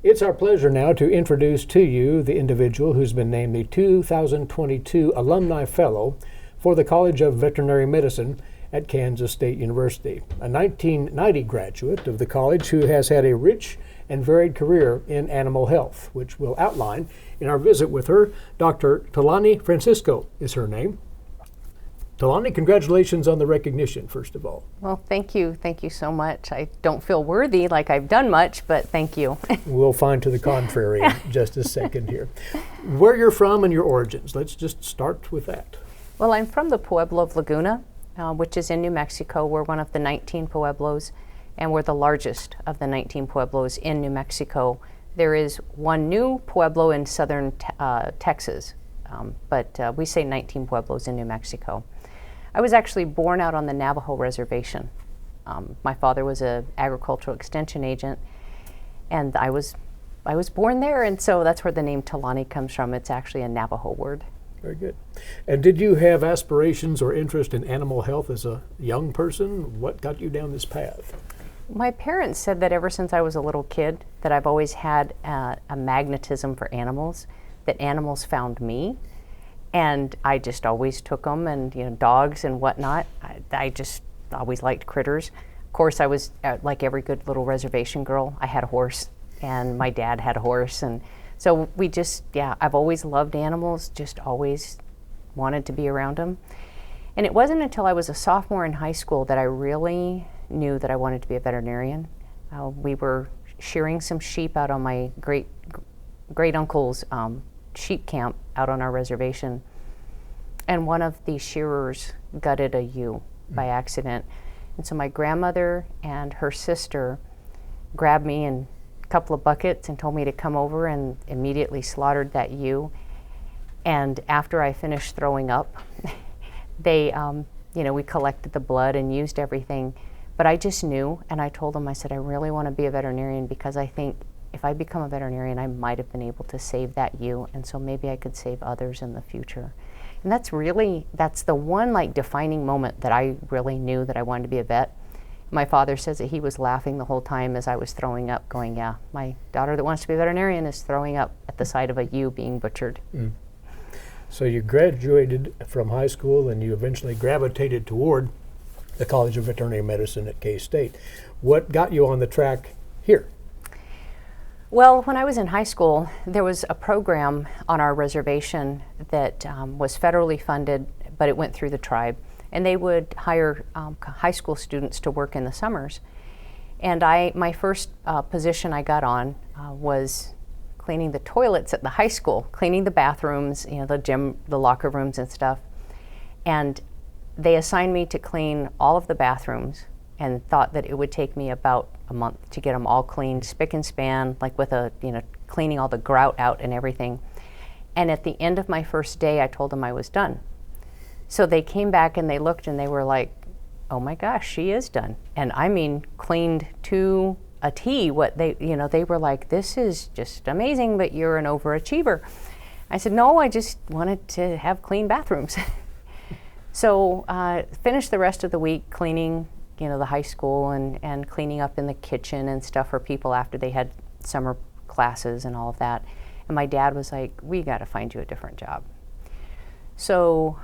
It's our pleasure now to introduce to you the individual who's been named the 2022 Alumni Fellow for the College of Veterinary Medicine at Kansas State University, a 1990 graduate of the college who has had a rich and varied career in animal health, which we'll outline in our visit with her. Dr. Tolani Francisco is her name. Tolani, congratulations on the recognition, first of all. Well, thank you. Thank you so much. I don't feel worthy like I've done much, but thank you. We'll find to the contrary in just a second here. Where you're from and your origins, let's just start with that. Well, I'm from the Pueblo of Laguna, which is in New Mexico. We're one of the 19 pueblos, and we're the largest of the 19 pueblos in New Mexico. There is one new pueblo in southern Texas, but we say 19 pueblos in New Mexico. I was actually born out on the Navajo reservation. My father was an agricultural extension agent, and I was born there, and so that's where the name Tolani comes from. It's actually a Navajo word. Very good. And did you have aspirations or interest in animal health as a young person? What got you down this path? My parents said that ever since I was a little kid, that I've always had a magnetism for animals, that animals found me. And I just always took them, and dogs and whatnot. I just always liked critters. Of course, I was like every good little reservation girl. I had a horse, and my dad had a horse, and so we just, I've always loved animals, just always wanted to be around them. And it wasn't until I was a sophomore in high school that I really knew that I wanted to be a veterinarian. We were shearing some sheep out on my great uncle's sheep camp out on our reservation, and one of the shearers gutted a ewe by accident. And so my grandmother and her sister grabbed me in a couple of buckets and told me to come over, and immediately slaughtered that ewe. And after I finished throwing up, they we collected the blood and used everything. But I just knew, and I told them, I said, I really want to be a veterinarian, because I think if I become a veterinarian, I might have been able to save that ewe, and so maybe I could save others in the future. And that's the one defining moment that I really knew that I wanted to be a vet. My father says that he was laughing the whole time as I was throwing up, going, yeah, my daughter that wants to be a veterinarian is throwing up at the sight of a ewe being butchered. Mm. So you graduated from high school, and you eventually gravitated toward the College of Veterinary Medicine at K-State. What got you on the track here? Well, when I was in high school, there was a program on our reservation that was federally funded, but it went through the tribe. And they would hire high school students to work in the summers. And my first position I got on was cleaning the toilets at the high school, cleaning the bathrooms, the gym, the locker rooms and stuff. And they assigned me to clean all of the bathrooms, and thought that it would take me about a month to get them all cleaned, spick and span, with cleaning all the grout out and everything. And at the end of my first day, I told them I was done. So they came back and they looked and they were like, oh my gosh, she is done. And I mean, cleaned to a T. What they were like, this is just amazing, but you're an overachiever. I said, no, I just wanted to have clean bathrooms. So finished the rest of the week cleaning the high school and cleaning up in the kitchen and stuff for people after they had summer classes and all of that. And my dad was like, we got to find you a different job. So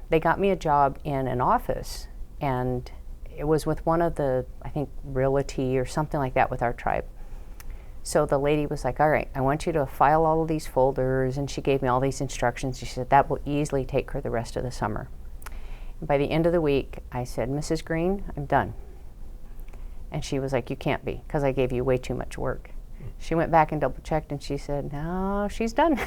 they got me a job in an office, and it was with one of the, I think, realty or something like that with our tribe. So the lady was like, all right, I want you to file all of these folders, and she gave me all these instructions. She said, that will easily take her the rest of the summer. By the end of the week, I said, Mrs. Green, I'm done. And she was like, you can't be, because I gave you way too much work. She went back and double checked, and she said, no, she's done.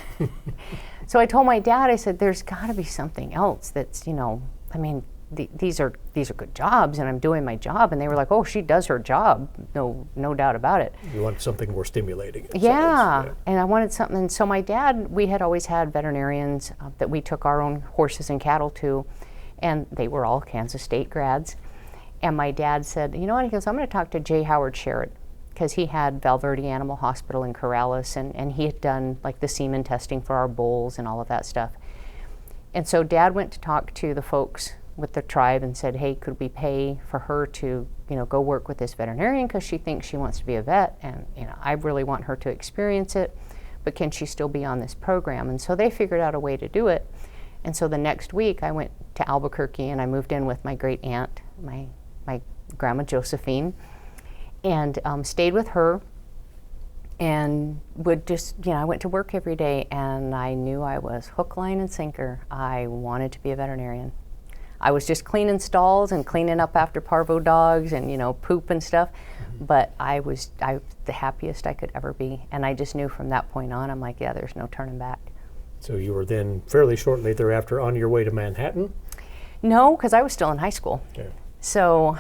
So I told my dad, I said, there's got to be something else that's, these are good jobs, and I'm doing my job. And they were like, oh, she does her job, no doubt about it. You want something more stimulating. Yeah, and I wanted something. And so my dad, we had always had veterinarians that we took our own horses and cattle to, and they were all Kansas State grads. And my dad said, you know what, he goes, I'm going to talk to J. Howard Sherritt, because he had Valverde Animal Hospital in Corrales, and he had done the semen testing for our bulls and all of that stuff. And so Dad went to talk to the folks with the tribe and said, hey, could we pay for her to, go work with this veterinarian because she thinks she wants to be a vet, and, I really want her to experience it, but can she still be on this program? And so they figured out a way to do it. And so the next week I went to Albuquerque and I moved in with my great aunt, my grandma Josephine, and stayed with her, and would just, I went to work every day, and I knew I was hook, line, and sinker. I wanted to be a veterinarian. I was just cleaning stalls and cleaning up after parvo dogs and, poop and stuff, but I was the happiest I could ever be. And I just knew from that point on, I'm like, yeah, there's no turning back. So you were then fairly shortly thereafter on your way to Manhattan? No, because I was still in high school. Okay. So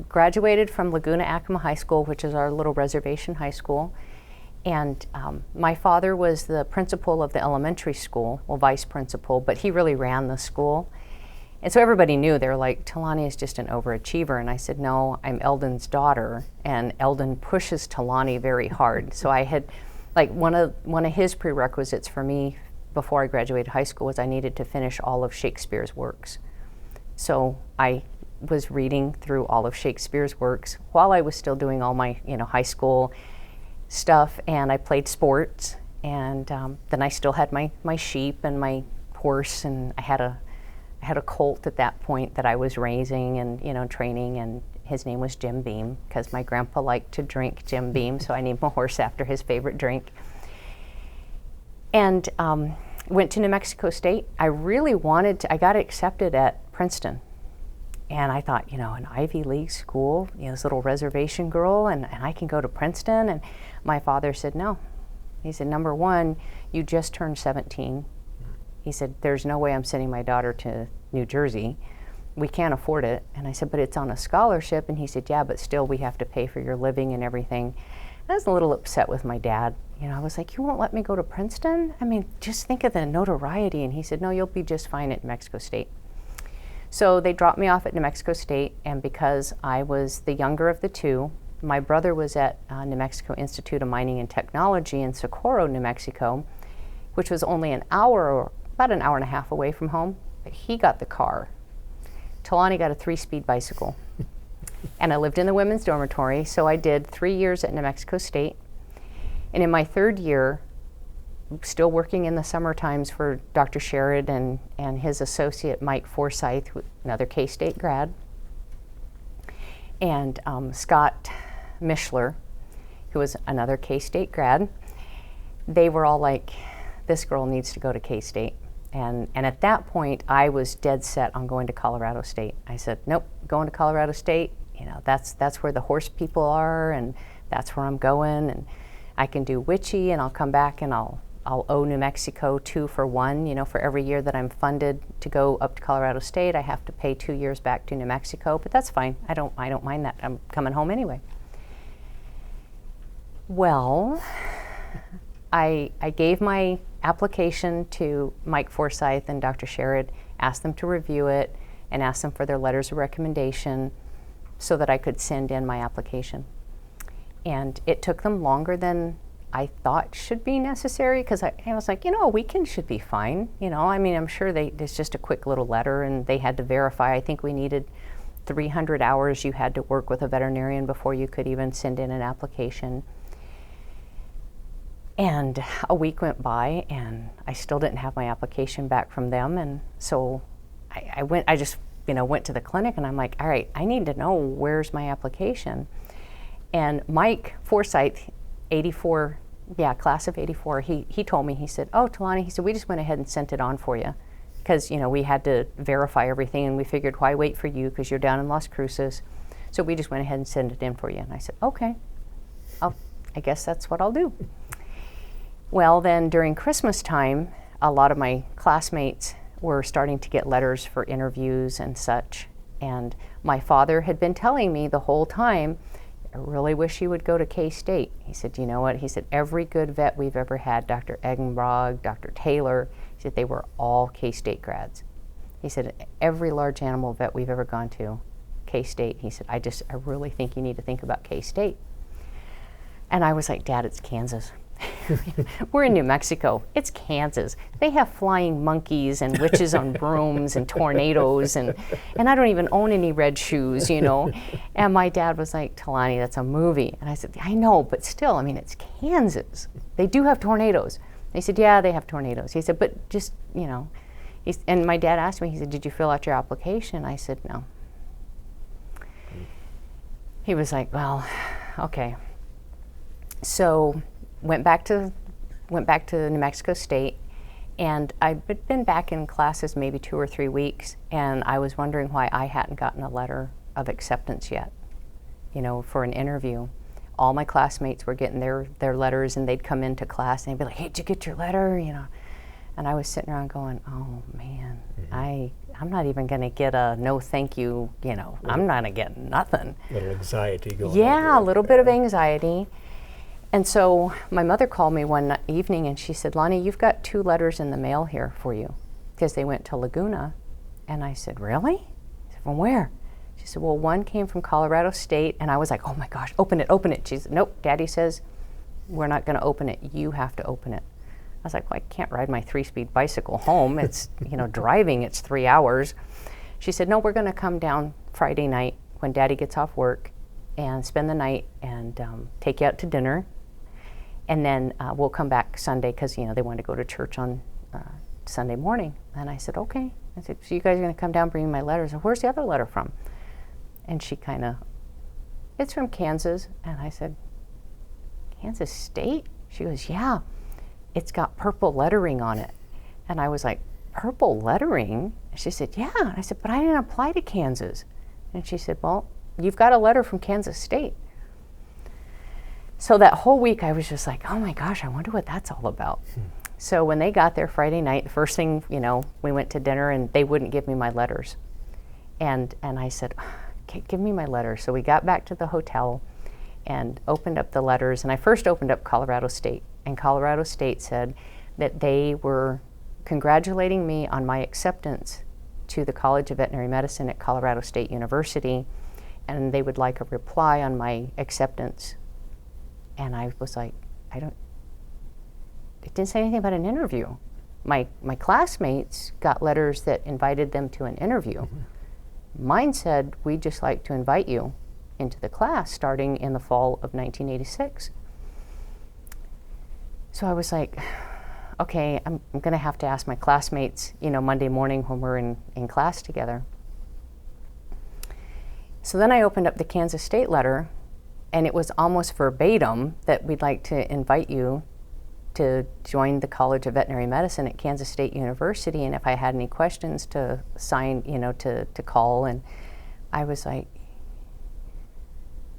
graduated from Laguna Acoma High School, which is our little reservation high school. And my father was the principal of the elementary school, well, vice principal, but he really ran the school. And so everybody knew, they were like, Tolani is just an overachiever. And I said, no, I'm Eldon's daughter, and Eldon pushes Tolani very hard. So I had, like, one of his prerequisites for me before I graduated high school was I needed to finish all of Shakespeare's works. So I was reading through all of Shakespeare's works while I was still doing all my, high school stuff, and I played sports, and then I still had my sheep and my horse, and I had a colt at that point that I was raising and training, and his name was Jim Beam because my grandpa liked to drink Jim Beam, so I named my horse after his favorite drink. And went to New Mexico State. I really I got accepted at Princeton. And I thought, an Ivy League school, this little reservation girl, and I can go to Princeton. And my father said, no. He said, number one, you just turned 17. He said, there's no way I'm sending my daughter to New Jersey. We can't afford it. And I said, but it's on a scholarship. And he said, yeah, but still we have to pay for your living and everything. And I was a little upset with my dad. I was like, you won't let me go to Princeton? I mean, just think of the notoriety. And he said, no, you'll be just fine at New Mexico State. So they dropped me off at New Mexico State, and because I was the younger of the two, my brother was at New Mexico Institute of Mining and Technology in Socorro, New Mexico, which was only about an hour and a half away from home. But he got the car. Tolani got a 3-speed bicycle. And I lived in the women's dormitory, so I did 3 years at New Mexico State. And in my third year, still working in the summer times for Dr. Sherrod and his associate Mike Forsyth, another K-State grad, and Scott Mishler, who was another K-State grad. They were all like, this girl needs to go to K-State. And at that point, I was dead set on going to Colorado State. I said, nope, going to Colorado State, that's where the horse people are, and that's where I'm going, and I can do Witchy, and I'll come back and I'll owe New Mexico 2 for 1. For every year that I'm funded to go up to Colorado State, I have to pay 2 years back to New Mexico, but that's fine. I don't mind that. I'm coming home anyway. Well, I gave my application to Mike Forsyth and Dr. Sherrod, asked them to review it, and asked them for their letters of recommendation so that I could send in my application. And it took them longer than I thought should be necessary, because I was like, a weekend should be fine. I'm sure it's just a quick little letter, and they had to verify. I think we needed 300 hours you had to work with a veterinarian before you could even send in an application. And a week went by, and I still didn't have my application back from them. And so I just went to the clinic, and I'm like, all right, I need to know, where's my application? And Mike Forsyth, 84, class of 84, he told me, he said, oh, Tolani, he said, we just went ahead and sent it on for you because, we had to verify everything, and we figured, why wait for you, because you're down in Las Cruces. So we just went ahead and sent it in for you. And I said, okay, I guess that's what I'll do. Well, then during Christmas time, a lot of my classmates were starting to get letters for interviews and such. And my father had been telling me the whole time, I really wish you would go to K-State. He said, you know what? He said, every good vet we've ever had, Dr. Eggenbrog, Dr. Taylor, he said, they were all K-State grads. He said, every large animal vet we've ever gone to, K-State. He said, I really think you need to think about K-State. And I was like, Dad, it's Kansas. we're in New Mexico. It's Kansas. They have flying monkeys and witches on brooms and tornadoes, and I don't even own any red shoes, you know. And my dad was like, Tolani, that's a movie. And I said, I know, but still, I mean, it's Kansas. They do have tornadoes. He said, yeah, they have tornadoes. He said, but just, you know. And my dad asked me, he said, did you fill out your application? I said, no. He was like, well, okay. So went back to New Mexico State, and I'd been back in classes maybe 2 or 3 weeks, and I was wondering why I hadn't gotten a letter of acceptance yet, you know, for an interview. All my classmates were getting their letters, and they'd come into class and they'd be like, hey, did you get your letter, you know? And I was sitting around going, oh man, I'm not even gonna get a no thank you, you know, I'm not gonna get nothing. A little anxiety going on. Yeah, a little bit of anxiety. And so my mother called me one evening and she said, Lonnie, you've got 2 letters in the mail here for you, because they went to Laguna. And I said, really? I said, from where? She said, well, one came from Colorado State. And I was like, oh my gosh, open it. She said, nope, Daddy says, we're not gonna open it. You have to open it. I was like, well, I can't ride my 3-speed bicycle home. It's, you know, driving, it's 3 hours. She said, no, we're going to come down Friday night when Daddy gets off work and spend the night and take you out to dinner. And then we'll come back Sunday because, you know, they wanted to go to church on Sunday morning. And I said, okay. I said, so you guys are going to come down bringing my letters. Where's the other letter from? And she kind of, it's from Kansas. And I said, Kansas State? She goes, yeah. It's got purple lettering on it. And I was like, purple lettering? She said, yeah. And I said, but I didn't apply to Kansas. And she said, well, you've got a letter from Kansas State. So that whole week I was just like, oh my gosh, I wonder what that's all about. So when they got there Friday night, the first thing, you know, we went to dinner and they wouldn't give me my letters. And I said, okay, give me my letters. So we got back to the hotel and opened up the letters. And I first opened up Colorado State. And Colorado State said that they were congratulating me on my acceptance to the College of Veterinary Medicine at Colorado State University, and they would like a reply on my acceptance. And I was like, it didn't say anything about an interview. My classmates got letters that invited them to an interview. Mine said, we'd just like to invite you into the class starting in the fall of 1986. So I was like, okay, I'm going to have to ask my classmates, you know, Monday morning when we're in class together. So then I opened up the Kansas State letter, and it was almost verbatim that we'd like to invite you to join the College of Veterinary Medicine at Kansas State University, and if I had any questions to sign, you know, to call. And I was like,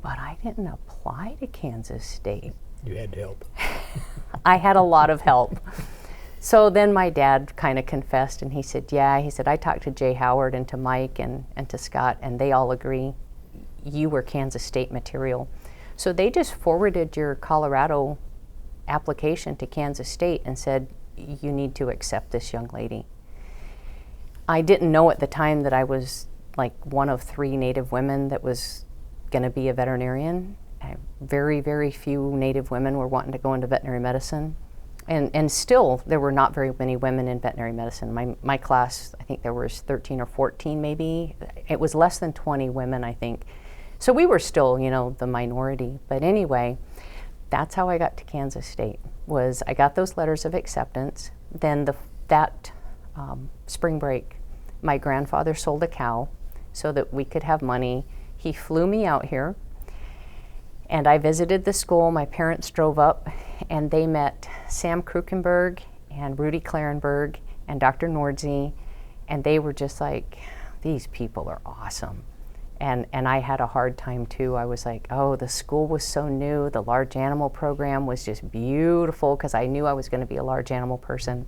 but I didn't apply to Kansas State. You had help. I had a lot of help. So then my dad kind of confessed, and he said, yeah, he said, I talked to Jay Howard and to Mike and to Scott, and they all agree you were Kansas State material. So they just forwarded your Colorado application to Kansas State and said, you need to accept this young lady. I didn't know at the time that I was like one of 3 Native women that was going to be a veterinarian. Very, very few Native women were wanting to go into veterinary medicine. And still, there were not very many women in veterinary medicine. My class, I think there was 13 or 14 maybe. It was less than 20 women, I think. So we were still, you know, the minority. But anyway, that's how I got to Kansas State, was I got those letters of acceptance. Then that spring break, my grandfather sold a cow so that we could have money. He flew me out here. And I visited the school. My parents drove up, and they met Sam Krukenberg and Rudy Klarenberg and Dr. Nordzi, and they were just like, these people are awesome. And I had a hard time too. I was like, oh, the school was so new. The large animal program was just beautiful because I knew I was going to be a large animal person.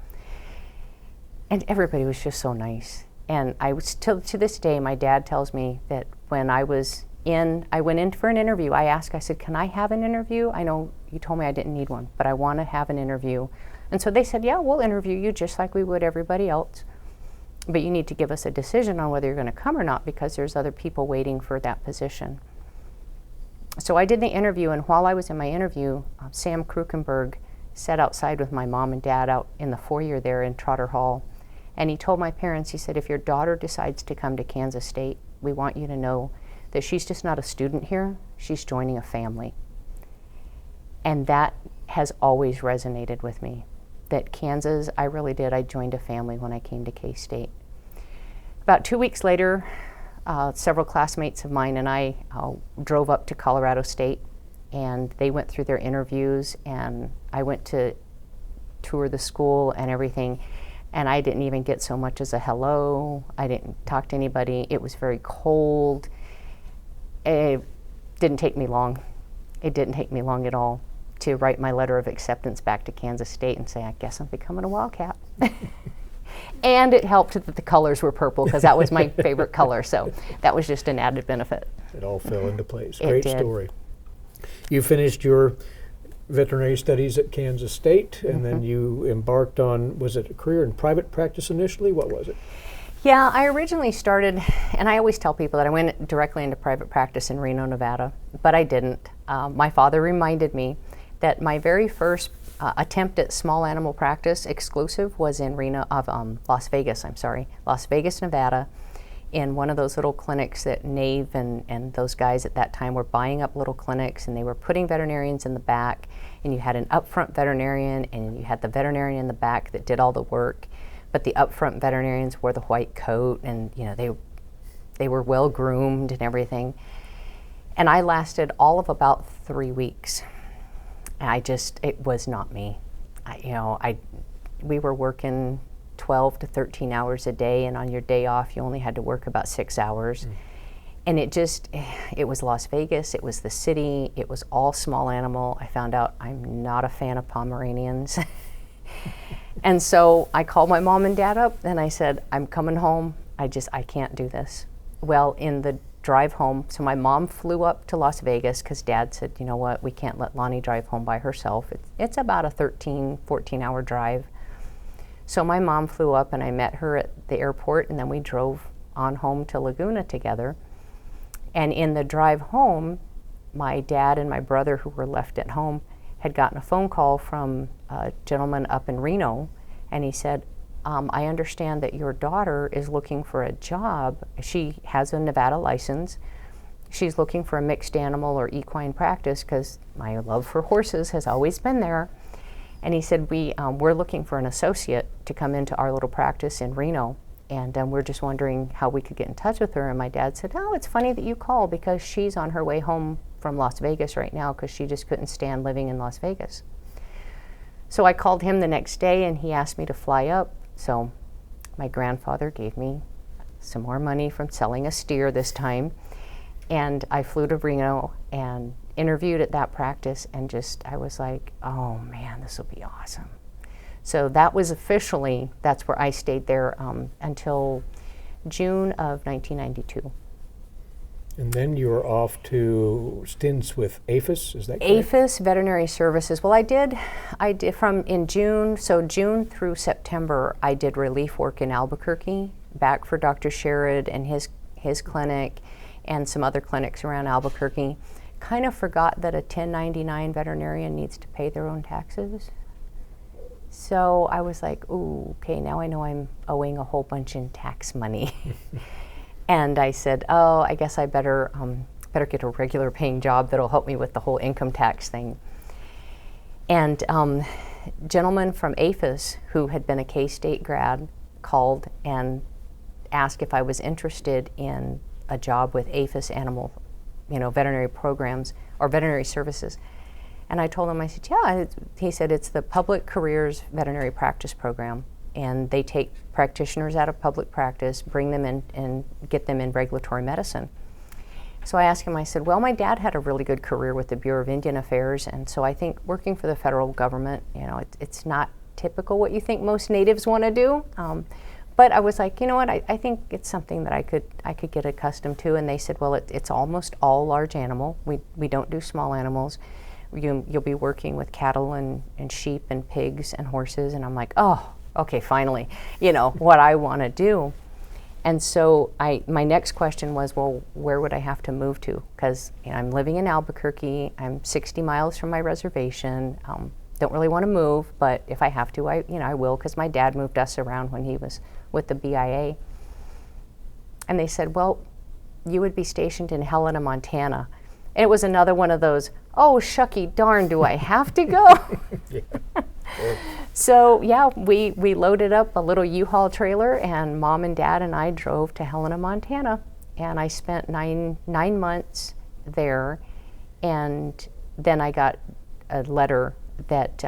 And everybody was just so nice. And I was to this day, my dad tells me that when I went in for an interview. I said, can I have an interview? I know you told me I didn't need one, but I want to have an interview. And so they said, yeah, we'll interview you just like we would everybody else. But you need to give us a decision on whether you're going to come or not, because there's other people waiting for that position. So I did the interview, and while I was in my interview, Sam Krukenberg sat outside with my mom and dad out in the foyer there in Trotter Hall. And he told my parents, he said, if your daughter decides to come to Kansas State, we want you to know that she's just not a student here, she's joining a family. And that has always resonated with me, that Kansas, I really did, I joined a family when I came to K-State. About 2 weeks later, several classmates of mine and I drove up to Colorado State, and they went through their interviews, and I went to tour the school and everything, and I didn't even get so much as a hello. I didn't talk to anybody. It was very cold. It didn't take me long. It didn't take me long at all to write my letter of acceptance back to Kansas State and say, I guess I'm becoming a Wildcat. And it helped that the colors were purple, because that was my favorite color, so that was just an added benefit. It all fell into place. It Great did. story. You finished your veterinary studies at Kansas State, and then you embarked on, was it a career in private practice initially? What was it? Yeah, I originally started, and I always tell people that I went directly into private practice in Reno, Nevada, but I didn't. My father reminded me that my very first attempt at small animal practice exclusive was in Las Vegas, Nevada, in one of those little clinics that Nave and those guys at that time were buying up little clinics, and they were putting veterinarians in the back, and you had an upfront veterinarian, and you had the veterinarian in the back that did all the work, but the upfront veterinarians wore the white coat, and they were well groomed and everything. And I lasted all of about 3 weeks. It was not me. We were working 12 to 13 hours a day, and on your day off, you only had to work about 6 hours. And it was Las Vegas, it was the city, it was all small animal. I found out I'm not a fan of Pomeranians. And so I called my mom and dad up, and I said, I'm coming home. I can't do this. Well, in the drive home, so my mom flew up to Las Vegas because dad said, you know what, we can't let Lonnie drive home by herself. It's about a 13, 14-hour drive. So my mom flew up, and I met her at the airport, and then we drove on home to Laguna together. And in the drive home, my dad and my brother, who were left at home, had gotten a phone call from a gentleman up in Reno, and he said, I understand that your daughter is looking for a job. She has a Nevada license. She's looking for a mixed animal or equine practice, because my love for horses has always been there. And he said, we're looking for an associate to come into our little practice in Reno, and we're just wondering how we could get in touch with her. And my dad said, oh, it's funny that you call, because she's on her way home from Las Vegas right now, because she just couldn't stand living in Las Vegas. So I called him the next day, and he asked me to fly up. So my grandfather gave me some more money from selling a steer this time, and I flew to Reno and interviewed at that practice, and I was like, oh man, this will be awesome. So that was that's where I stayed there until June of 1992. And then you were off to stints with APHIS, is that correct? APHIS, Veterinary Services. Well, I did in June, so June through September, I did relief work in Albuquerque, back for Dr. Sherrod and his clinic, and some other clinics around Albuquerque. Kind of forgot that a 1099 veterinarian needs to pay their own taxes. So I was like, ooh, okay, now I know I'm owing a whole bunch in tax money. And I said, oh, I guess I better get a regular paying job that'll help me with the whole income tax thing. And gentleman from APHIS, who had been a K-State grad, called and asked if I was interested in a job with APHIS animal, veterinary programs or veterinary services. And I told him, I said, yeah. He said, it's the Public Careers Veterinary Practice Program. And they take practitioners out of public practice, bring them in, and get them in regulatory medicine. So I asked him, I said, well, my dad had a really good career with the Bureau of Indian Affairs, and so I think working for the federal government, it's not typical what you think most natives want to do. But I was like, you know what, I think it's something that I could get accustomed to. And they said, well, it's almost all large animal. We don't do small animals. You'll be working with cattle and sheep and pigs and horses. And I'm like, oh, okay, finally, what I want to do. And so my next question was, well, where would I have to move to? Because I'm living in Albuquerque. I'm 60 miles from my reservation. don't really want to move, but if I have to, I will, because my dad moved us around when he was with the BIA. And they said, well, you would be stationed in Helena, Montana. And it was another one of those, oh, shucky darn, do I have to go? Yeah. So, yeah, we loaded up a little U-Haul trailer, and Mom and Dad and I drove to Helena, Montana. And I spent nine months there. And then I got a letter that,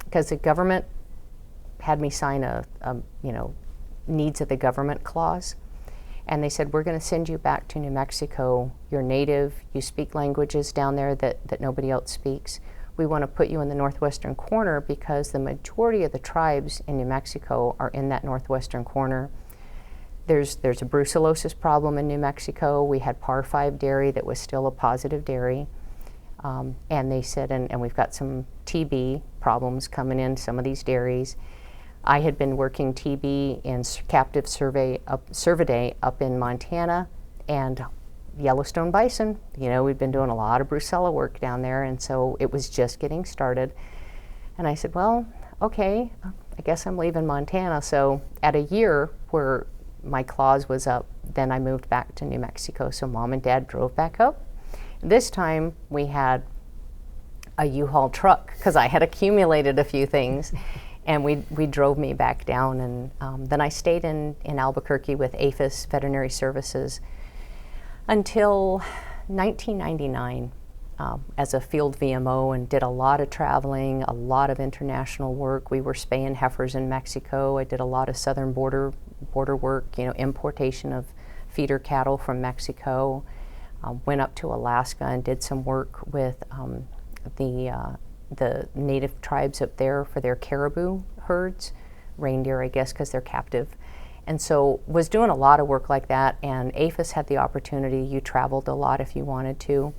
because the government had me sign a needs of the government clause. And they said, we're going to send you back to New Mexico. You're native, you speak languages down there that nobody else speaks. We want to put you in the northwestern corner because the majority of the tribes in New Mexico are in that northwestern corner. There's a brucellosis problem in New Mexico. We had par 5 dairy that was still a positive dairy. And they said, and we've got some TB problems coming in some of these dairies. I had been working TB in captive cervidae up in Montana, and Yellowstone bison. We'd been doing a lot of brucella work down there, and so it was just getting started. And I said, well, okay, I guess I'm leaving Montana. So at a year where my clause was up, then I moved back to New Mexico. So Mom and Dad drove back up. This time we had a U-Haul truck because I had accumulated a few things. And we drove me back down, and then I stayed in Albuquerque with APHIS Veterinary Services until 1999 as a field VMO, and did a lot of traveling, a lot of international work. We were spaying heifers in Mexico. I did a lot of southern border work, importation of feeder cattle from Mexico. Went up to Alaska and did some work with the native tribes up there for their caribou herds, reindeer, I guess, because they're captive. And so was doing a lot of work like that, and APHIS had the opportunity. You traveled a lot if you wanted to.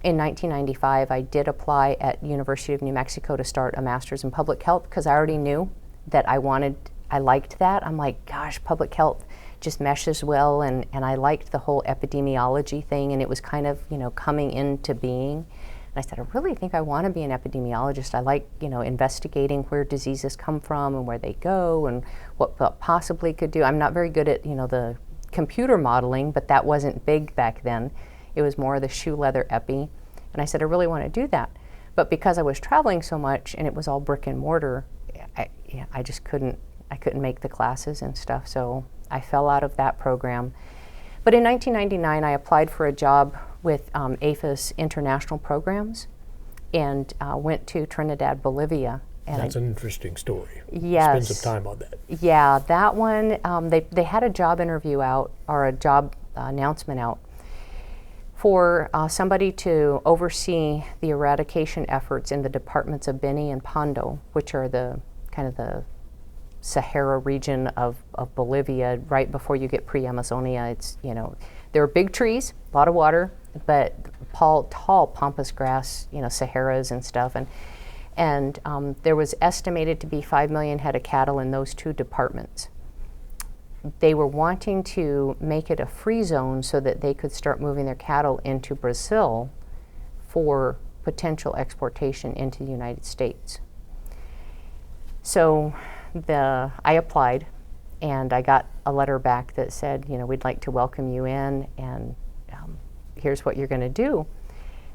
In 1995, I did apply at University of New Mexico to start a master's in public health because I already knew that I liked that. I'm like, gosh, public health just meshes well, and I liked the whole epidemiology thing, and it was kind of, coming into being. And I said, I really think I want to be an epidemiologist. I like, investigating where diseases come from and where they go and what possibly could do. I'm not very good at, the computer modeling, but that wasn't big back then. It was more of the shoe leather epi. And I said, I really want to do that. But because I was traveling so much and it was all brick and mortar, I just couldn't make the classes and stuff. So I fell out of that program. But in 1999, I applied for a job with APHIS International Programs and went to Trinidad, Bolivia. And that's an interesting story. Yes. Spend some time on that. Yeah, that one, they had a job interview out, or a job announcement out for somebody to oversee the eradication efforts in the departments of Beni and Pando, which are the kind of the Sahara region of Bolivia, right before you get pre-Amazonia. It's, there are big trees, a lot of water, but tall pampas grass, Saharas and stuff. And there was estimated to be 5 million head of cattle in those two departments. They were wanting to make it a free zone so that they could start moving their cattle into Brazil for potential exportation into the United States. So I applied, and I got a letter back that said, we'd like to welcome you in, and here's what you're going to do.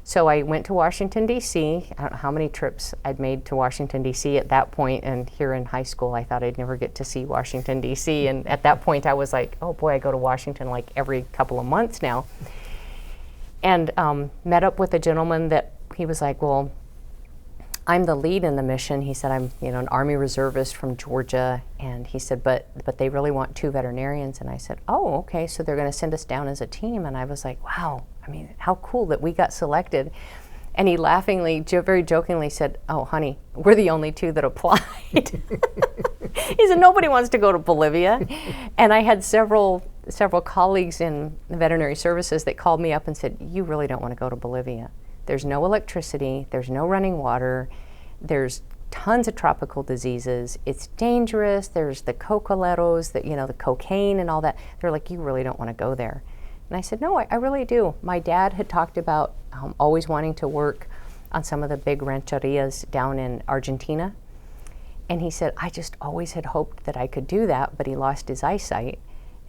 So I went to Washington, D.C. I don't know how many trips I'd made to Washington, D.C. at that point, and here in high school I thought I'd never get to see Washington, D.C. And at that point I was like, oh boy, I go to Washington like every couple of months now. And met up with a gentleman that he was like, well, I'm the lead in the mission. He said, I'm an Army reservist from Georgia. And he said, but they really want 2 veterinarians. And I said, oh, okay, so they're going to send us down as a team. And I was like, wow, how cool that we got selected. And he laughingly, very jokingly said, oh, honey, we're the only 2 that applied. He said, nobody wants to go to Bolivia. And I had several colleagues in veterinary services that called me up and said, you really don't want to go to Bolivia. There's no electricity, there's no running water, there's tons of tropical diseases, it's dangerous, there's the cocoleros, the cocaine and all that. They're like, you really don't want to go there. And I said, no, I really do. My dad had talked about always wanting to work on some of the big rancherias down in Argentina. And he said, I just always had hoped that I could do that, but he lost his eyesight.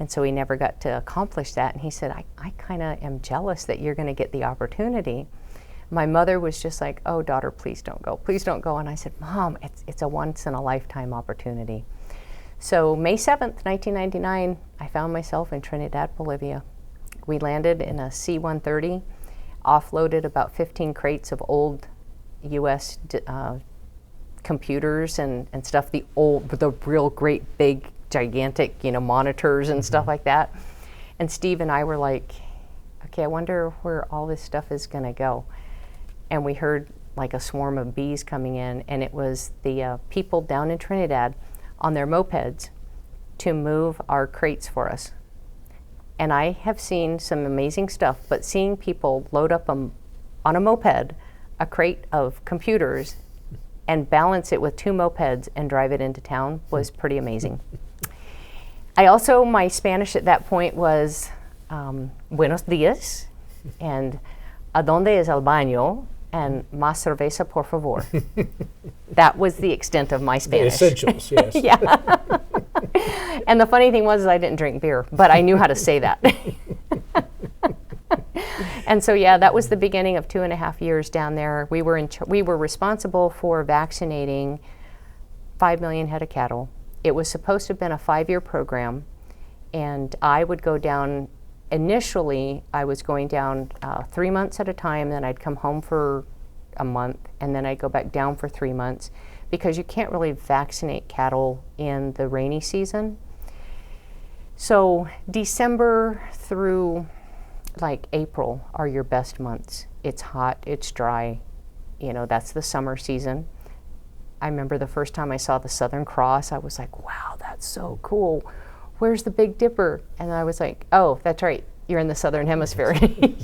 And so he never got to accomplish that. And he said, I kind of am jealous that you're going to get the opportunity. My mother was just like, oh, daughter, please don't go. Please don't go. And I said, Mom, it's a once-in-a-lifetime opportunity. So May 7th, 1999, I found myself in Trinidad, Bolivia. We landed in a C-130, offloaded about 15 crates of old U.S. Computers and stuff, the real great big gigantic monitors and stuff like that. And Steve and I were like, okay, I wonder where all this stuff is going to go. And we heard like a swarm of bees coming in, and it was the people down in Trinidad on their mopeds to move our crates for us. And I have seen some amazing stuff, but seeing people load up on a moped a crate of computers and balance it with 2 mopeds and drive it into town was pretty amazing. I also, my Spanish at that point was buenos dias and ¿a dónde es el baño? And más cerveza, por favor. That was the extent of my Spanish. The essentials, yes. Yeah. And the funny thing was I didn't drink beer, but I knew how to say that. And so, yeah, that was the beginning of 2.5 years down there. We were responsible for vaccinating 5 million head of cattle. It was supposed to have been a 5-year program, and I would go down. Initially, I was going down 3 months at a time, then I'd come home for a month, and then I'd go back down for 3 months, because you can't really vaccinate cattle in the rainy season. So December through like April are your best months. It's hot, it's dry, that's the summer season. I remember the first time I saw the Southern Cross, I was like, wow, that's so cool. Where's the Big Dipper? And I was like, oh, that's right, you're in the Southern Hemisphere.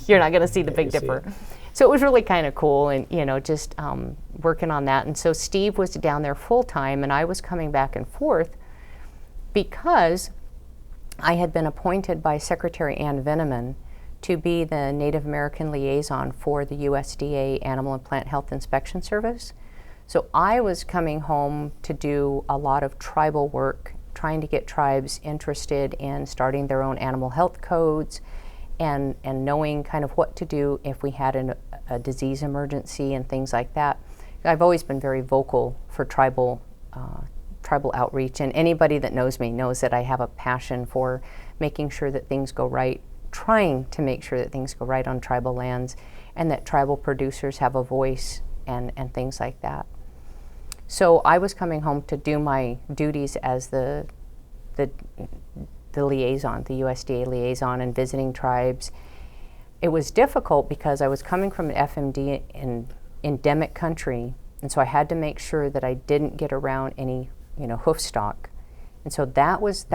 You're not gonna see the Big Dipper. So it was really kind of cool, and just working on that. And so Steve was down there full time, and I was coming back and forth because I had been appointed by Secretary Ann Veneman to be the Native American liaison for the USDA Animal and Plant Health Inspection Service. So I was coming home to do a lot of tribal work, trying to get tribes interested in starting their own animal health codes and knowing kind of what to do if we had a disease emergency and things like that. I've always been very vocal for tribal outreach, and anybody that knows me knows that I have a passion for making sure that things go right, trying to make sure that things go right on tribal lands, and that tribal producers have a voice and things like that. So I was coming home to do my duties as the liaison, the USDA liaison, and visiting tribes. It was difficult because I was coming from an FMD in endemic country, and so I had to make sure that I didn't get around any hoof stock. And so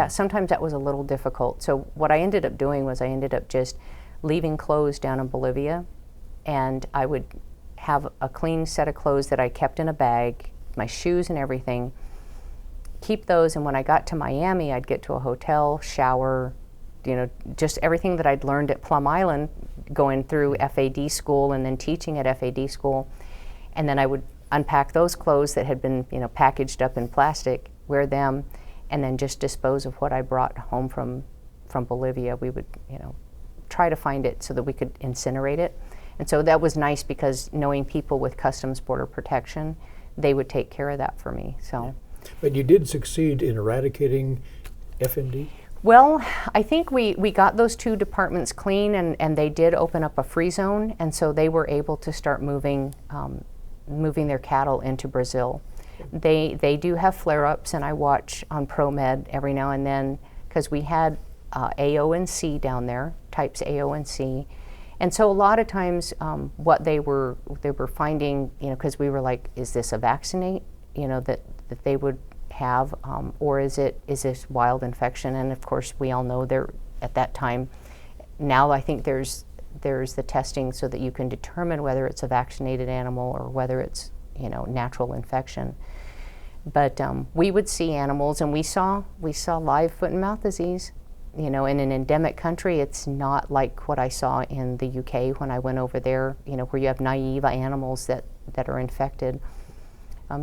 sometimes that was a little difficult. So what I ended up doing was I ended up just leaving clothes down in Bolivia, and I would have a clean set of clothes that I kept in a bag, my shoes and everything, keep those, and when I got to Miami, I'd get to a hotel, shower, just everything that I'd learned at Plum Island, going through FAD school and then teaching at FAD school. And then I would unpack those clothes that had been, packaged up in plastic, wear them, and then just dispose of what I brought home from Bolivia. We would, try to find it so that we could incinerate it. And so that was nice because knowing people with Customs Border Protection, they would take care of that for me. So. But you did succeed in eradicating FMD? Well, I think we got those 2 departments clean, and they did open up a free zone, and so they were able to start moving their cattle into Brazil. They do have flare-ups, and I watch on ProMed every now and then, because we had AO and C down there, types AO and C. And so a lot of times what they were finding, because we were like, is this a vaccinate, that they would have, or is this wild infection? And of course, we all know there at that time. Now I think there's the testing so that you can determine whether it's a vaccinated animal or whether it's natural infection. But we would see animals, and we saw live foot and mouth disease. In an endemic country, it's not like what I saw in the UK when I went over there. Where you have naive animals that that are infected.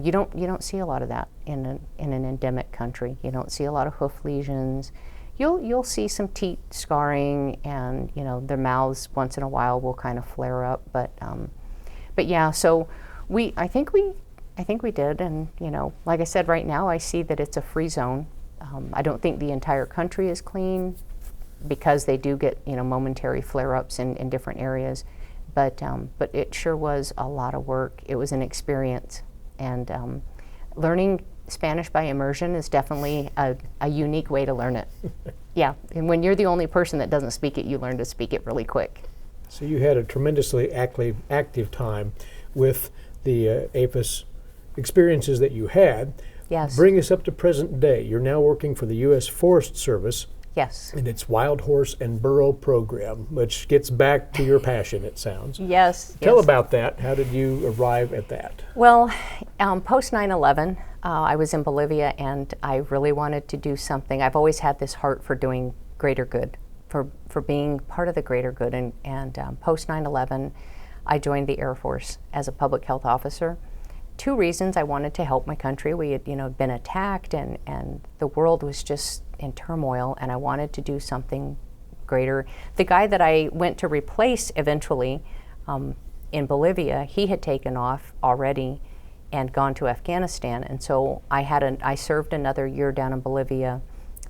You don't see a lot of that in an endemic country. You don't see a lot of hoof lesions. You'll see some teat scarring, and their mouths once in a while will kind of flare up. But yeah, so I think we did, and like I said, right now I see that it's a free zone. I don't think the entire country is clean, because they do get momentary flare-ups in different areas, but it sure was a lot of work. It was an experience, and learning Spanish by immersion is definitely a unique way to learn it. Yeah, and when you're the only person that doesn't speak it, you learn to speak it really quick. So you had a tremendously active time with the APHIS experiences that you had. Yes. Bring us up to present day. You're now working for the U.S. Forest Service. Yes. And its Wild Horse and Burro program, which gets back to your passion, it sounds. Yes. Tell about that. How did you arrive at that? Well, post 9/11, I was in Bolivia, and I really wanted to do something. I've always had this heart for doing greater good, for being part of the greater good. And post 9/11, I joined the Air Force as a public health officer. 2 reasons: I wanted to help my country. We had been attacked, and the world was just in turmoil, and I wanted to do something greater. The guy that I went to replace eventually in Bolivia, he had taken off already and gone to Afghanistan, and so I served another year down in Bolivia,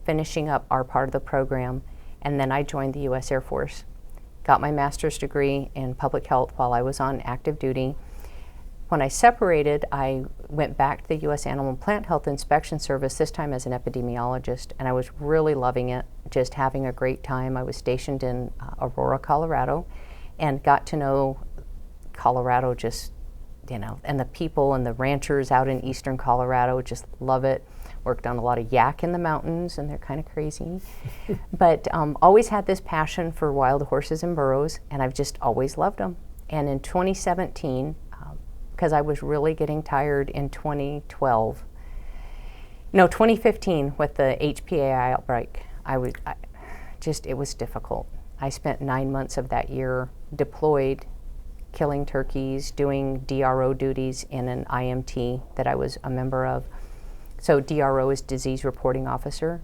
finishing up our part of the program, and then I joined the U.S. Air Force. Got my master's degree in public health while I was on active duty. When I separated, I went back to the U.S. Animal and Plant Health Inspection Service, this time as an epidemiologist, and I was really loving it, just having a great time. I was stationed in Aurora, Colorado, and got to know Colorado just, and the people and the ranchers out in eastern Colorado, just love it. Worked on a lot of yak in the mountains, and they're kind of crazy. But always had this passion for wild horses and burros, and I've just always loved them. And in 2017, because I was really getting tired in 2015 with the HPAI outbreak. It was difficult. I spent 9 months of that year deployed, killing turkeys, doing DRO duties in an IMT that I was a member of. So DRO is Disease Reporting Officer.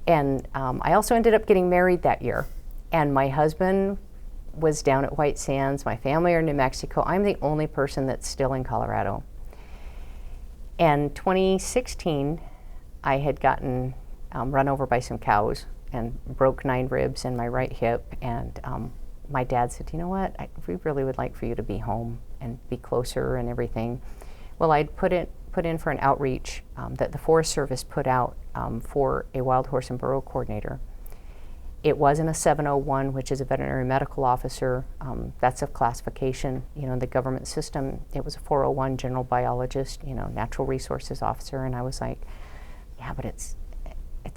I also ended up getting married that year, and my husband was down at White Sands. My family are in New Mexico. I'm the only person that's still in Colorado. And 2016, I had gotten run over by some cows and broke 9 ribs in my right hip. And my dad said, "You know what? We really would like for you to be home and be closer and everything." Well, I'd put in for an outreach that the Forest Service put out for a wild horse and burro coordinator. It wasn't a 701, which is a veterinary medical officer. That's a classification, in the government system. It was a 401 general biologist, natural resources officer. And I was like, yeah, but it's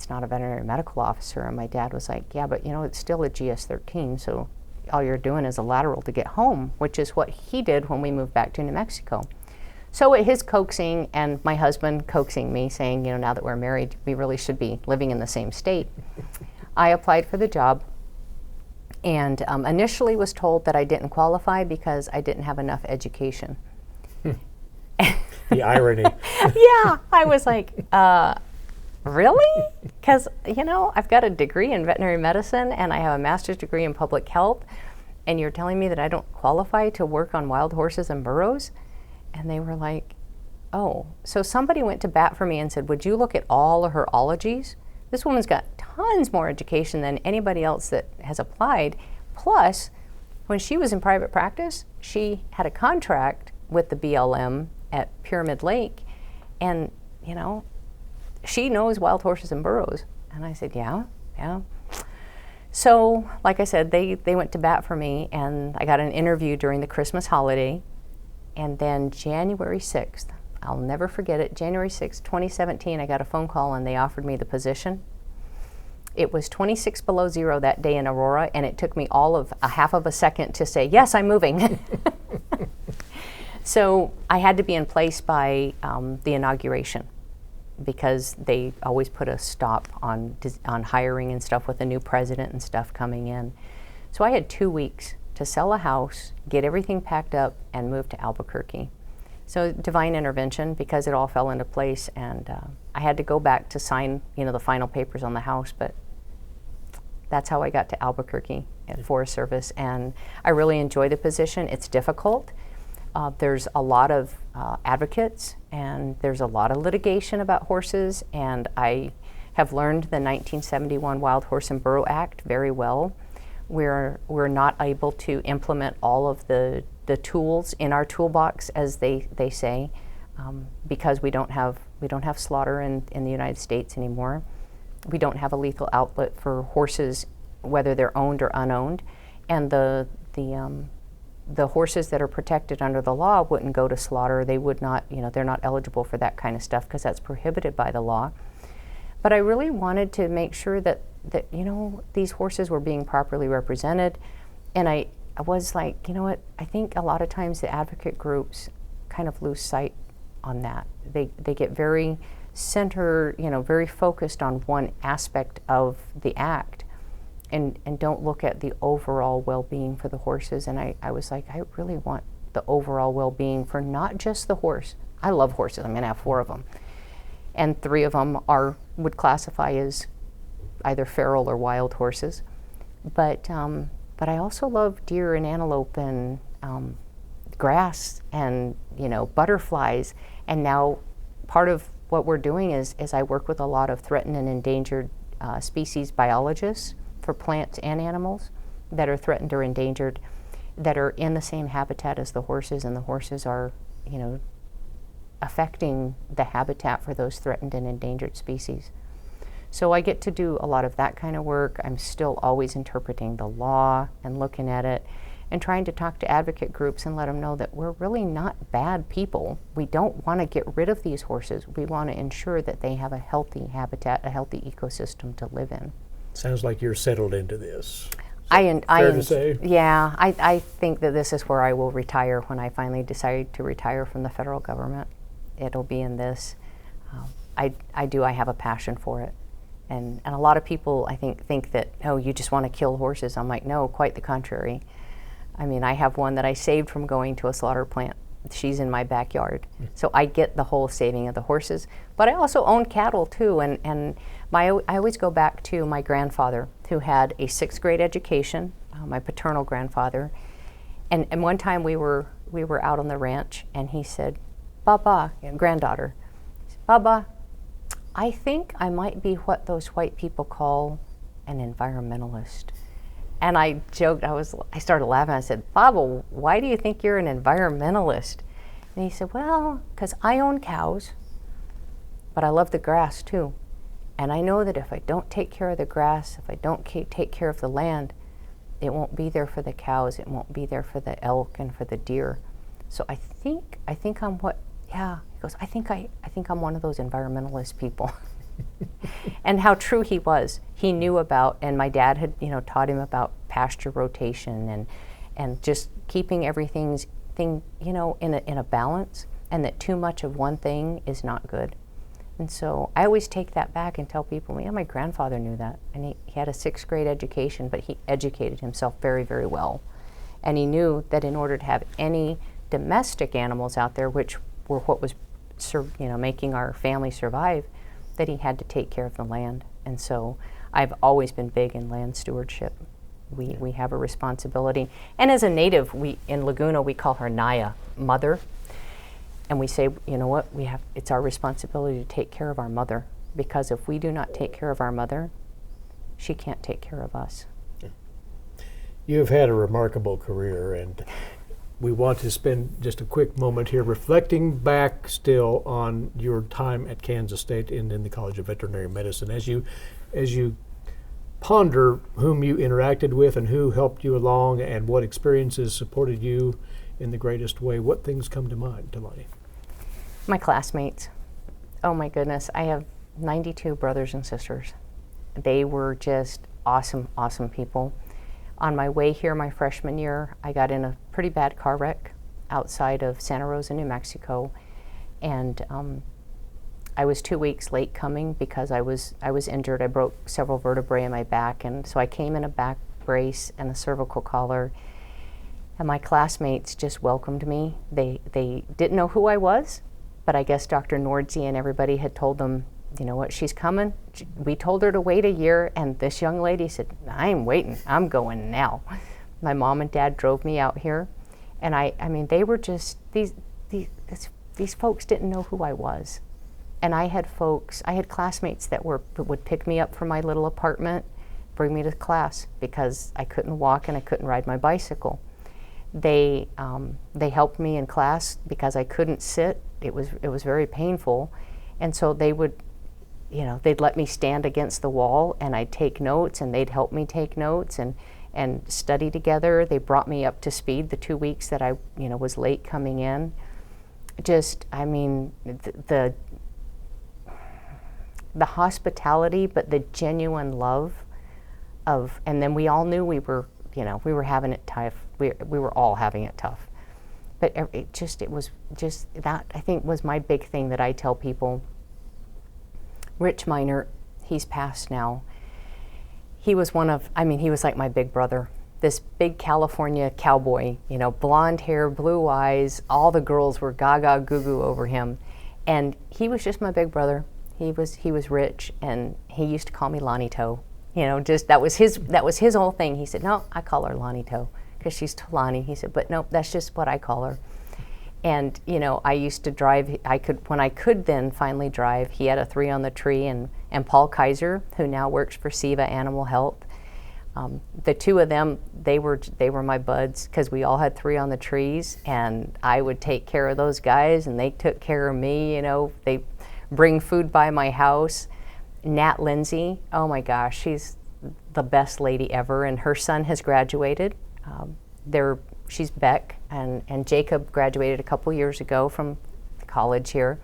not a veterinary medical officer. And my dad was like, yeah, but it's still a GS-13. So all you're doing is a lateral to get home, which is what he did when we moved back to New Mexico. So at his coaxing and my husband coaxing me, saying, now that we're married, we really should be living in the same state. I applied for the job, and initially was told that I didn't qualify because I didn't have enough education. The irony. Yeah, I was like, really? Because, I've got a degree in veterinary medicine, and I have a master's degree in public health, and you're telling me that I don't qualify to work on wild horses and burros? And they were like, oh. So somebody went to bat for me and said, would you look at all of her ologies? This woman's got tons more education than anybody else that has applied. Plus, when she was in private practice, she had a contract with the BLM at Pyramid Lake, and, she knows wild horses and burros. And I said, yeah. So, like I said, they went to bat for me, and I got an interview during the Christmas holiday. And then January 6th, I'll never forget it, January 6th, 2017, I got a phone call and they offered me the position. It was 26 below zero that day in Aurora, and it took me all of a half of a second to say, yes, I'm moving. So I had to be in place by the inauguration, because they always put a stop on hiring and stuff with the new president and stuff coming in. So I had 2 weeks to sell a house, get everything packed up, and move to Albuquerque. So divine intervention, because it all fell into place, and I had to go back to sign, the final papers on the house, but that's how I got to Albuquerque at Forest Service, and I really enjoy the position. It's difficult. There's a lot of advocates, and there's a lot of litigation about horses, and I have learned the 1971 Wild Horse and Burro Act very well. We're not able to implement all of the tools in our toolbox, as they say, because we don't have slaughter in the United States anymore. We don't have a lethal outlet for horses, whether they're owned or unowned, and the horses that are protected under the law wouldn't go to slaughter. They would not, they're not eligible for that kind of stuff because that's prohibited by the law. But I really wanted to make sure that these horses were being properly represented, and I was like, I think a lot of times the advocate groups kind of lose sight on that. They get very very focused on one aspect of the act, and don't look at the overall well-being for the horses. And I was like, I really want the overall well-being for not just the horse. I love horses. I'm going to have 4 of them, and 3 of them would classify as either feral or wild horses. But I also love deer and antelope and grass and butterflies. And now part of what we're doing is I work with a lot of threatened and endangered species biologists for plants and animals that are threatened or endangered, that are in the same habitat as the horses, and the horses are affecting the habitat for those threatened and endangered species. So I get to do a lot of that kind of work. I'm still always interpreting the law and looking at it and trying to talk to advocate groups and let them know that we're really not bad people. We don't want to get rid of these horses. We want to ensure that they have a healthy habitat, a healthy ecosystem to live in. Sounds like you're settled into this. Fair to say? Yeah, I think that this is where I will retire when I finally decide to retire from the federal government. It'll be in this. I have a passion for it. And a lot of people, I think that, oh, you just want to kill horses. I'm like, no, quite the contrary. I mean, I have one that I saved from going to a slaughter plant. She's in my backyard. So I get the whole saving of the horses. But I also own cattle, too. And I always go back to my grandfather, who had a 6th grade education, my paternal grandfather. And one time we were out on the ranch, and he said, Baba, granddaughter, Baba, I think I might be what those white people call an environmentalist. And I joked, I started laughing. I said, Baba, why do you think you're an environmentalist? And he said, well, because I own cows, but I love the grass too. And I know that if I don't take care of the grass, if I don't take care of the land, it won't be there for the cows, it won't be there for the elk and for the deer. So I think I'm what, yeah. He goes, I think I'm one of those environmentalist people. And how true he was. He knew about, and my dad had, taught him about pasture rotation and just keeping everything, in a balance, and that too much of one thing is not good. And so I always take that back and tell people, yeah, my grandfather knew that, and he had a 6th grade education, but he educated himself very, very well. And he knew that in order to have any domestic animals out there, which were what was making our family survive, that he had to take care of the land. And so I've always been big in land stewardship. We have a responsibility. And as a native, in Laguna, we call her Naya, mother. And we say, it's our responsibility to take care of our mother, because if we do not take care of our mother, she can't take care of us. You've had a remarkable career, and we want to spend just a quick moment here reflecting back still on your time at Kansas State and in the College of Veterinary Medicine. As you ponder whom you interacted with and who helped you along and what experiences supported you in the greatest way, what things come to mind, Tolani? My classmates. Oh my goodness, I have 92 brothers and sisters. They were just awesome, awesome people. On my way here my freshman year, I got in a pretty bad car wreck outside of Santa Rosa, New Mexico, and I was 2 weeks late coming because I was injured. I broke several vertebrae in my back, and so I came in a back brace and a cervical collar, And my classmates just welcomed me. They didn't know who I was, but I guess Dr. Nordzi and everybody had told them, you know what, she's coming. We told her to wait a year, and this young lady said, I'm waiting, I'm going now. My mom and dad drove me out here, and I mean, they were just, these folks didn't know who I was. And I had classmates that would pick me up from my little apartment, bring me to class because I couldn't walk and I couldn't ride my bicycle. They helped me in class because I couldn't sit. It was very painful, and so they would, they'd let me stand against the wall and I'd take notes and they'd help me take notes and study together. They brought me up to speed the 2 weeks that I was late coming in. Just, I mean, the hospitality, but the genuine love of, and then we all knew we were having it tough. We were all having it tough. But it was just that, I think, was my big thing that I tell people. Rich Minor, he's passed now. He was he was like my big brother. This big California cowboy, blonde hair, blue eyes, all the girls were gaga goo goo over him. And he was just my big brother. He was rich, and he used to call me Lonito. That was his whole thing. He said, no, I call her Lonito because she's Tolani. He said, but no, that's just what I call her. And, I used to drive, when I could then finally drive, he had a 3 on the tree, and Paul Kaiser, who now works for SIVA Animal Health. The two of them, they were my buds because we all had 3 on the trees, and I would take care of those guys and they took care of me. They bring food by my house. Nat Lindsay, oh my gosh, she's the best lady ever, and her son has graduated. She's Beck, and Jacob graduated a couple years ago from college here.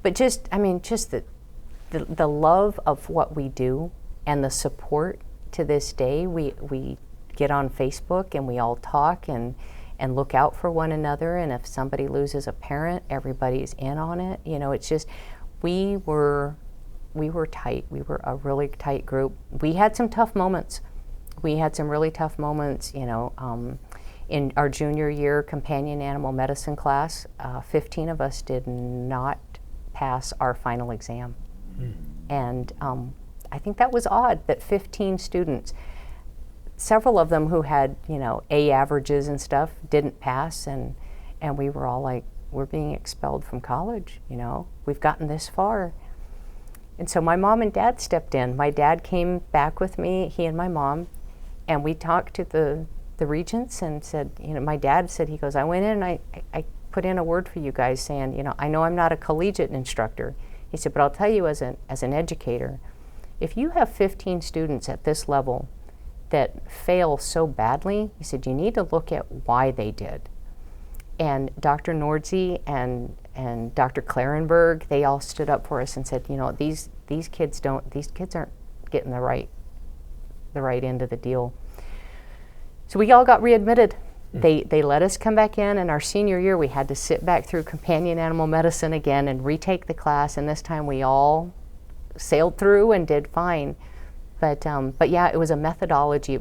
But just the love of what we do and the support to this day. We get on Facebook and we all talk and look out for one another, and if somebody loses a parent, everybody's in on it. It's just, we were tight. We were a really tight group. We had some tough moments. We had some really tough moments, in our junior year companion animal medicine class, 15 of us did not pass our final exam. And I think that was odd that 15 students, several of them who had, A averages and stuff, didn't pass, and we were all like, we're being expelled from college, we've gotten this far. And so my mom and dad stepped in. My dad came back with me, he and my mom, and we talked to the regents and said, my dad said, he goes, I went in and I put in a word for you guys saying, I know I'm not a collegiate instructor. He said, but I'll tell you as an educator, if you have 15 students at this level that fail so badly, he said, you need to look at why they did. And Dr. Nordzi and Dr. Klarenberg, they all stood up for us and said, these kids aren't getting the right end of the deal. So we all got readmitted. They let us come back in, and our senior year we had to sit back through companion animal medicine again and retake the class, and this time we all sailed through and did fine. But yeah, it was a methodology. It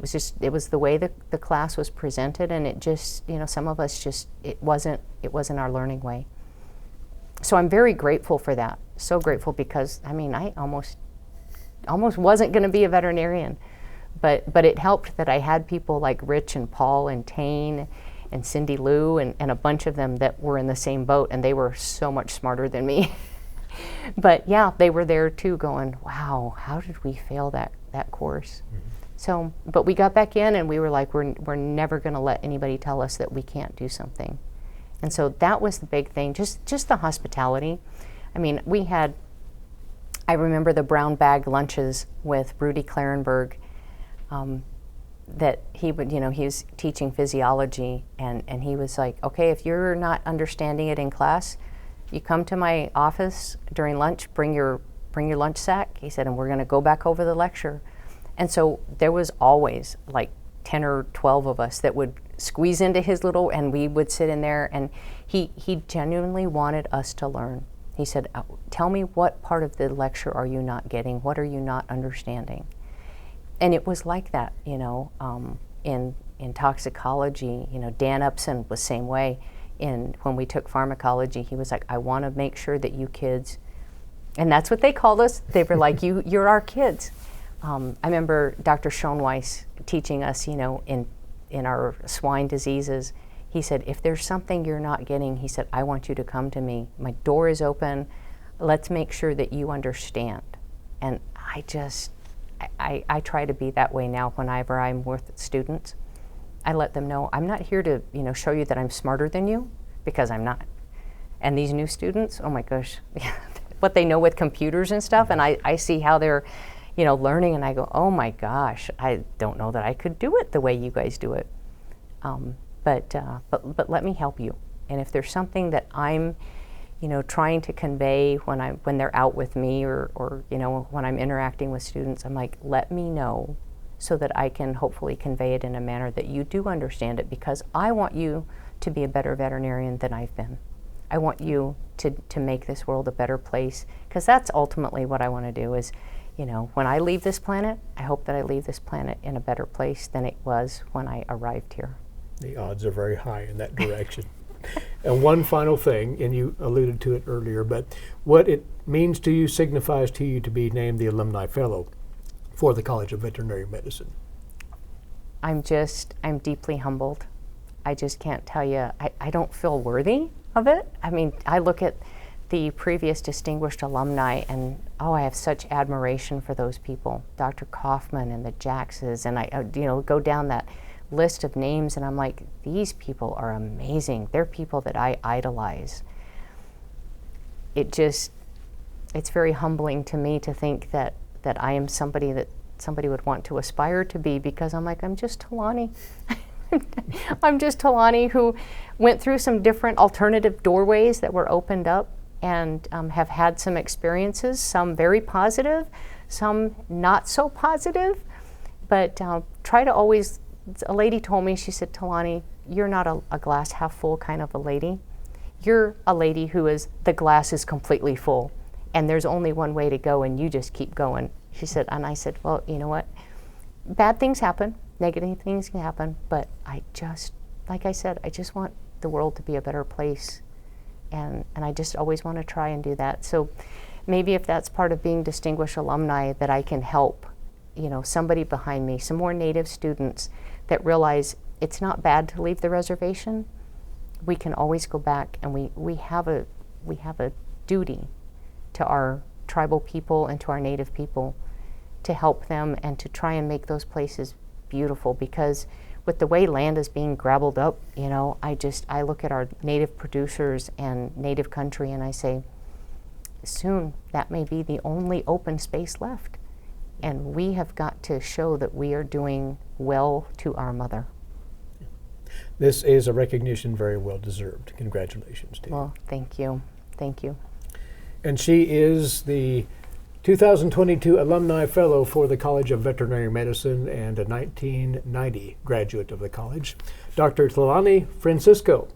was the way the class was presented, and it just, some of us just, it wasn't our learning way. So I'm very grateful for that. So grateful, because I almost wasn't going to be a veterinarian. But it helped that I had people like Rich and Paul and Tane and Cindy Lou and a bunch of them that were in the same boat, and they were so much smarter than me. But yeah, they were there too going, wow, how did we fail that course? So, but we got back in and we were like, we're never going to let anybody tell us that we can't do something. And so that was the big thing, just the hospitality. I remember the brown bag lunches with Rudy Klarenberg, that he would, he was teaching physiology, and he was like, okay, if you're not understanding it in class, you come to my office during lunch, bring your lunch sack, he said, and we're going to go back over the lecture. And so there was always like 10 or 12 of us that would squeeze into his little, and we would sit in there, and he genuinely wanted us to learn. He said, tell me, what part of the lecture are you not getting? What are you not understanding? And it was like that, in in toxicology. You know, Dan Upson was same way. When we took pharmacology, he was like, I want to make sure that you kids, and that's what they called us. They were like, you're our kids. I remember Dr. Schoenweiss teaching us, you know, in our swine diseases. He said, if there's something you're not getting, he said, I want you to come to me. My door is open. Let's make sure that you understand. And I try to be that way now whenever I'm with students. I let them know I'm not here to, you know, show you that I'm smarter than you, because I'm not. And these new students, oh my gosh, what they know with computers and stuff, and I see how they're, you know, learning, and I go, oh my gosh, I don't know that I could do it the way you guys do it. But let me help you. And if there's something that I'm, you know, trying to convey when they're out with me, or you know, when I'm interacting with students, I'm like, let me know, so that I can hopefully convey it in a manner that you do understand it, because I want you to be a better veterinarian than I've been. I want you to make this world a better place, because that's ultimately what I want to do is, you know, when I leave this planet, I hope that I leave this planet in a better place than it was when I arrived here. The odds are very high in that direction. And one final thing, and you alluded to it earlier, but what it means to you, signifies to you to be named the Alumni Fellow for the College of Veterinary Medicine. I'm deeply humbled. I just can't tell you, I don't feel worthy of it. I mean, I look at the previous distinguished alumni, and I have such admiration for those people, Dr. Kaufman and the Jackses, and I you know, go down that list of names, and I'm like, these people are amazing. They're people that I idolize. It's very humbling to me to think that I am somebody that somebody would want to aspire to be, because I'm like, I'm just Tolani. I'm just Tolani, who went through some different alternative doorways that were opened up, and have had some experiences, some very positive, some not so positive, but try to always, a lady told me, she said, Tolani, you're not a glass half full kind of a lady. You're a lady who is, the glass is completely full, and there's only one way to go, and you just keep going. She said, and I said, well, you know what? Bad things happen, negative things can happen, but like I said, I just want the world to be a better place. And I just always want to try and do that. So maybe if that's part of being distinguished alumni, that I can help, you know, somebody behind me, some more Native students that realize it's not bad to leave the reservation. We can always go back, and we have a duty to our tribal people and to our Native people to help them and to try and make those places beautiful, because with the way land is being grabbled up, you know, I look at our Native producers and Native country, and I say, soon that may be the only open space left. And we have got to show that we are doing well to our mother. This is a recognition very well deserved. Congratulations to you. Well, thank you. Thank you. And she is the 2022 Alumni Fellow for the College of Veterinary Medicine and a 1990 graduate of the college, Dr. Tolani Francisco.